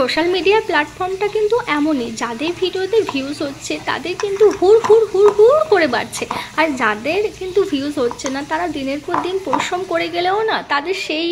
Social media প্ল্যাটফর্মটা কিন্তু এমনই, যাদের ভিডিওতে ভিউজ হচ্ছে তাদের কিন্তু হুড় হুড় হুড় হুড় করে বাড়ছে, আর যাদের কিন্তু ভিউজ হচ্ছে না তারা দিনের পর দিন পরিশ্রম করে গেলেও না তাদের সেই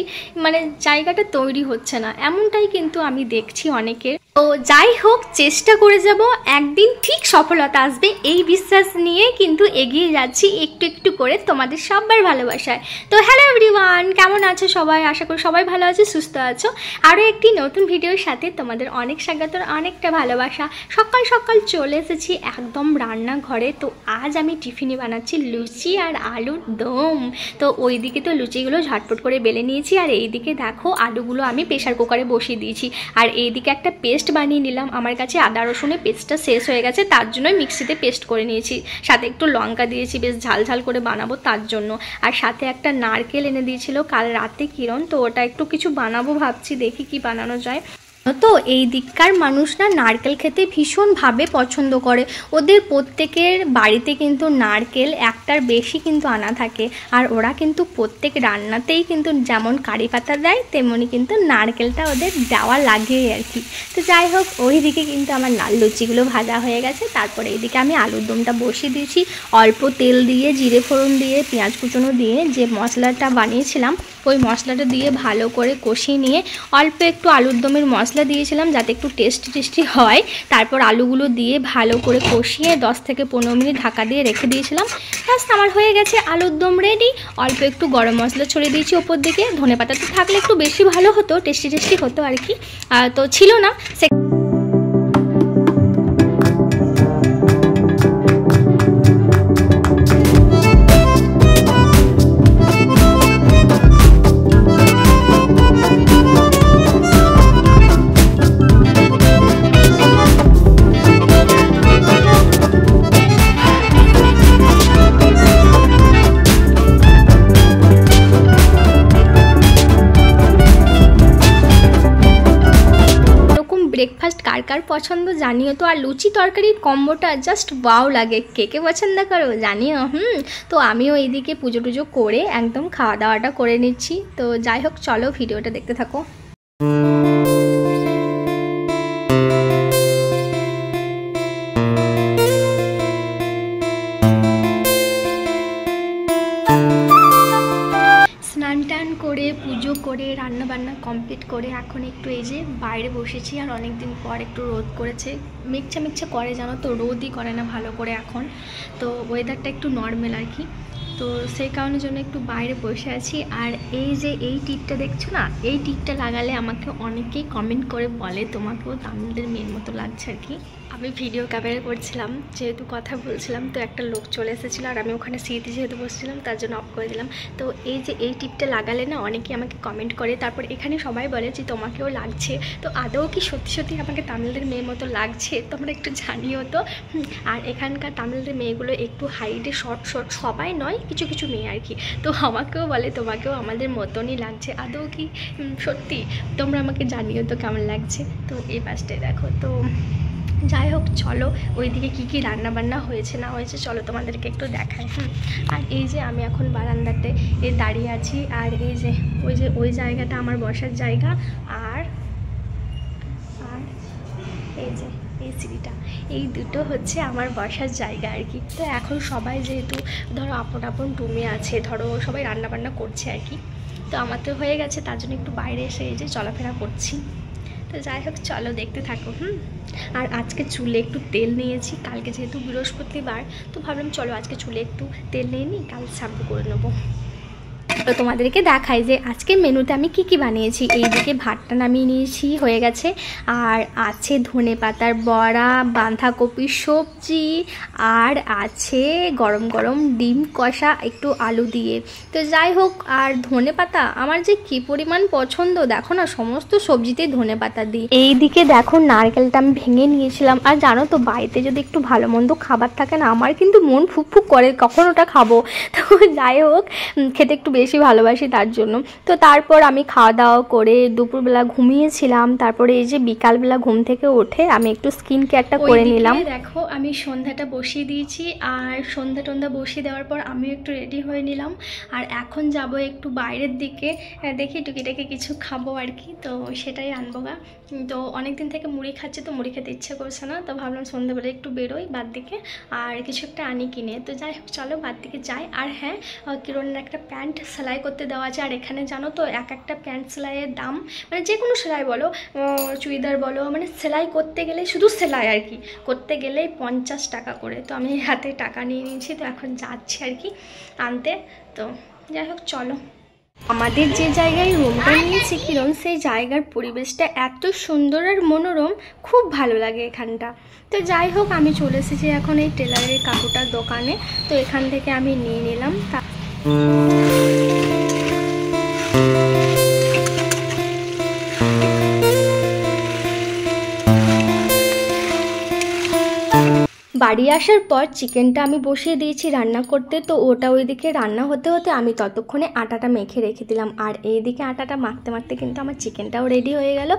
জায়গাটা তৈরি হচ্ছে না, এমনটাই কিন্তু আমি দেখছি অনেকের। তো যাই হোক, চেষ্টা করে যাব, একদিন ঠিক সফলতা আসবে এই বিশ্বাস নিয়ে কিন্তু এগিয়ে যাচ্ছি একটু একটু করে তোমাদের সবার ভালোবাসায়। তো হ্যালো এভরিওয়ান, কেমন আছো সবাই? আশা করি সবাই ভালো আছো, সুস্থ আছো। আরও একটি নতুন ভিডিওর সাথে তোমাদের অনেক স্বাগত, অনেকটা ভালোবাসা। সকাল সকাল চলে এসেছি একদম রান্নাঘরে। তো আজ আমি টিফিনে বানাচ্ছি লুচি আর আলুর দম। তো ওইদিকে তো লুচিগুলো ঝটপট করে বেলে নিয়েছি, আর এইদিকে দেখো আলুগুলো আমি প্রেশার কুকারে বসিয়ে দিয়েছি, আর এইদিকে একটা পেস্ট বানিয়ে নিলাম। আমার কাছে আদা রসুনের পেস্টটা শেষ হয়ে গেছে, তার জন্য মিক্সিতে পেস্ট করে নিয়েছি, সাথে একটু লঙ্কা দিয়েছি, বেশ ঝাল ঝাল করে বানাবো তার জন্য। আর সাথে একটা নারকেল এনে দিয়েছিল কাল রাতে কিরণ, তো ওটা একটু কিছু বানাবো ভাবছি, দেখি কি বানানো যায়। তো এই দিককার মানুষরা নারকেল খেতে ভীষণভাবে পছন্দ করে, ওদের প্রত্যেকের বাড়িতে কিন্তু নারকেল একটার বেশি কিন্তু আনা থাকে, আর ওরা কিন্তু প্রত্যেক রান্নাতেই কিন্তু যেমন কারি পাতা দেয় তেমনি কিন্তু নারকেলটা ওদের দেওয়া লাগে আর কি। তো যাই হোক, ওই দিকে কিন্তু আমার লাল লুচিগুলো ভাজা হয়ে গেছে, তারপরে এইদিকে আমি আলুর দমটা বসিয়ে দিয়েছি। অল্প তেল দিয়ে, জিরে ফোড়ন দিয়ে, পেঁয়াজ কুচনো দিয়ে যে মশলাটা বানিয়েছিলাম ওই মশলাটা দিয়ে ভালো করে কষিয়ে নিয়ে অল্প একটু আলুর দমের মশলা দিয়েছিলাম যাতে একটু টেস্টি হয়। তারপর আলুগুলো দিয়ে ভালো করে কষিয়ে 10 থেকে 15 মিনিট ঢাকা দিয়ে রেখে দিয়েছিলাম। জাস্ট আমার হয়ে গেছে আলুর দম রেডি। অল্প একটু গরম মশলা ছড়িয়ে দিয়েছি ওপর দিকে, ধনেপাতাটা থাকলে একটু বেশি ভালো হতো, টেস্টি হতো আর কি, তো ছিল না। ব্রেকফাস্ট কার কার পছন্দ জানিও তো, আর লুচি তরকারির কম্বোটা জাস্ট ওয়াও লাগে, কে কে পছন্দ করো জানিও। তো আমিও এইদিকে পুজো টুজো করে একদম খাওয়া দাওয়াটা করে নিচ্ছি। তো যাই হোক, চলো ভিডিওটা দেখতে থাকো। টান করে পুজো করে রান্না বান্না কমপ্লিট করে এখন একটু এই যে বাইরে বসেছি, আর অনেক দিন পর একটু রোদ করেছে, মেঘচা করে জানো তো, রোদই করে না ভালো করে এখন, তো ওয়েদারটা একটু নর্মাল আর কি, তো সেই কারণের জন্য একটু বাইরে বসে আছি। আর এই যে এই টিপটা দেখছো না, এই টিপটা লাগালে আমাকে অনেকেই কমেন্ট করে বলে তোমাকেও তামিলদের মেয়ের মতো লাগছে আর কি। আমি ভিডিও ক্যামেরা করছিলাম, যেহেতু কথা বলছিলাম, তো একটা লোক চলে এসেছিলো, আর আমি ওখানে সিটে যেহেতু বসছিলাম তার জন্য অফ করে দিলাম। তো এই যে এই টিপটা লাগালে না অনেকেই আমাকে কমেন্ট করে, তারপর এখানে সবাই বলে যে তোমাকেও লাগছে, তো আদৌ কি সত্যি আমাকে তামিলদের মেয়ের মতো লাগছে তোমরা একটু জানিও তো। আর এখানকার তামিলদের মেয়েগুলো একটু হাইটে শর্ট সবাই নয়, কিছু কিছু মেয়ে আর কি, তো আমাকেও বলে তোমাকেও আমাদের মতনই লাগছে, আদৌ কি সত্যি তোমরা আমাকে জানিও তো কেমন লাগছে। তো এই পাশটায় দেখো। তো যাই হোক, চলো ওইদিকে কী রান্না বান্না হয়েছে না হয়েছে চলো তোমাদেরকে একটু দেখাই। আর এই যে আমি এখন বারান্দাতে দাঁড়িয়ে আছি, আর এই যে ওই জায়গাটা আমার বসার জায়গা, আর এই যে এই সিঁড়িটা, এই দুটো হচ্ছে আমার বসার জায়গা আর কি। তো এখন সবাই যেহেতু ধরো আপন রুমে আছে, ধরো সবাই রান্না বান্না করছে আর কি, তো আমার তো হয়ে গেছে, তার জন্য একটু বাইরে এসে এই যে চলাফেরা করছি। তো যাই হোক, চলো দেখতে থাকো। আর আজকে চুলে একটু তেল নিয়েছি, কালকে যেহেতু বৃহস্পতিবার, তো ভাবলাম চলো আজকে চুলে একটু তেল নিয়ে নিই, কাল শ্যাম্পু করে নেবো। তো তোমাদেরকে দেখাই যে আজকের মেনুতে আমি কি বানিয়েছি। এইদিকে ভাতটা নামিয়ে নিয়েছি, হয়ে গেছে, আর আছে ধনেপাতার বড়া, বাঁধাকপির সবজি, আর আছে গরম গরম ডিম কষা একটু আলু দিয়ে। তো যাই হোক, আর ধনেপাতা আমার যে কি পরিমাণ পছন্দ, দেখো না সমস্ত সবজিতেই ধনেপাতা দিই। এইদিকে দেখো নারকেলটা আমি ভেঙে নিয়েছিলাম, আর জানো তো বাড়িতে যদি একটু ভালো মন্দ খাবার থাকে না, আমার কিন্তু মন ফুক করে কখন ওটা খাবো। তো যাই হোক, খেতে একটু বেশি বেশি ভালোবাসি তার জন্য। তো তারপর আমি খাওয়া দাওয়া করে দুপুরবেলা ঘুমিয়েছিলাম, তারপরে এই যে বিকালবেলা ঘুম থেকে উঠে আমি একটু স্কিন কেয়ারটা করে নিলাম। দেখো আমি সন্ধ্যাটা বসিয়ে দিয়েছি, আর সন্ধ্যা টন্ধা বসিয়ে দেওয়ার পর আমিও একটু রেডি হয়ে নিলাম। আর এখন যাব একটু বাইরের দিকে, দেখি টুকিটাকি কিছু খাবো আর কি, তো সেটাই আনবো গা। তো অনেকদিন থেকে মুড়ি খাচ্ছি, তো মুড়ি খেতে ইচ্ছে করছে না, তো ভাবলাম সন্ধ্যাবেলা একটু বেরোই বাদ দিকে আর কিছু একটা আনি কিনে। তো যাই হোক চলো বাদ দিকে যাই। আর হ্যাঁ, কিরণের একটা প্যান্ট সেলাই করতে দেওয়া আছে, আর এখানে জানো তো এক একটা প্যান্ট সেলাইয়ের দাম, মানে যে কোনো সেলাই বলো, চুড়িদার বলো, মানে সেলাই করতে গেলে, শুধু সেলাই আর কি করতে গেলেই 50 টাকা করে। তো আমি হাতে টাকা নিয়ে নিয়েছি, তো এখন যাচ্ছি আর কি আনতে। তো যাই হোক চলো। আমাদের যে জায়গায় রুমটা নিয়েছি কিরণ, সেই জায়গার পরিবেশটা এত সুন্দর আর মনোরম, খুব ভালো লাগে এখানটা। তো যাই হোক আমি চলে এসেছি এখন এই টেলারের কাকুটার দোকানে, তো এখান থেকে আমি নিয়ে নিলাম। বাড়ি আসার পর চিকেনটা আমি বসিয়ে দিয়েছি রান্না করতে, তো ওটা ওইদিকে রান্না হতে হতে আমি ততক্ষণে আটাটা মেখে রেখে দিলাম। আর এইদিকে আটাটা মাখতে মাখতে কিন্তু আমার চিকেনটাও রেডি হয়ে গেল।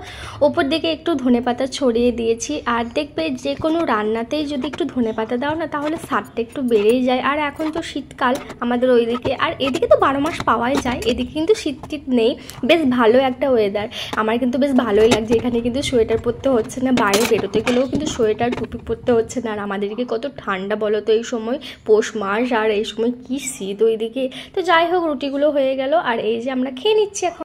ওপর দিকে একটু ধনেপাতা ছড়িয়ে দিয়েছি। আর দেখবে যে কোনো রান্নাতেই যদি একটু ধনেপাতা দাও না, তাহলে স্বাদটা একটু বেড়েই যায়। আর এখন তো শীতকাল আমাদের ওইদিকে, আর এদিকে তো 12 মাস পাওয়াই যায়, এদিকে কিন্তু শীত টিত নেই, বেশ ভালো একটা ওয়েদার। আমার কিন্তু বেশ ভালোই লাগছে, এখানে কিন্তু সোয়েটার পরতে হচ্ছে না, বাইরে বেরোতে গেলেও কিন্তু সোয়েটার টুপি পরতে হচ্ছে না। আর আমাদের এদিকে কত ঠান্ডা বলো তো এই সময়, পৌষ মাস, আর এই সময় কি শীত ওইদিকে। তো যাই হোক রুটিগুলো হয়ে গেল, আর এই যে আমরা খেয়ে নিচ্ছি এখন।